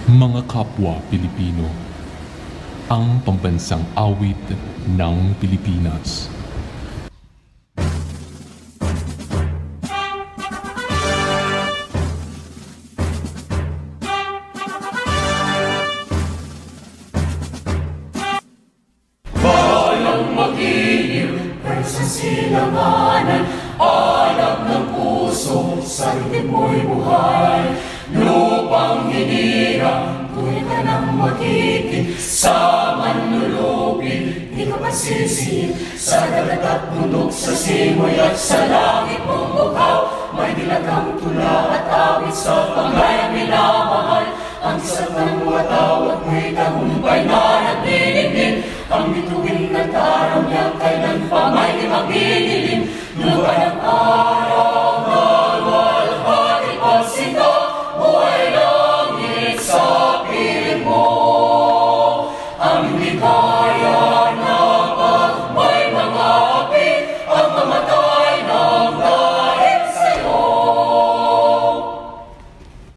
Mga kapwa Pilipino, ang pambansang awit ng Pilipinas. Balang mag-iliw, sa silanganan, anak ng puso, sa litin mo'y buhay. Lupang hinirang, tuloy ka ng magiging, sa manlulupin, di ka masisiin. Sa dagat at bundok, sa simoy at sa langit mong bukhaw, may dilagang tula at awit sa panggayang minamahal. Ang isang ng watawat mo'y tagumpay na nagniningning, ang bituin at araw niya kailan pa may magdidilim. Lupa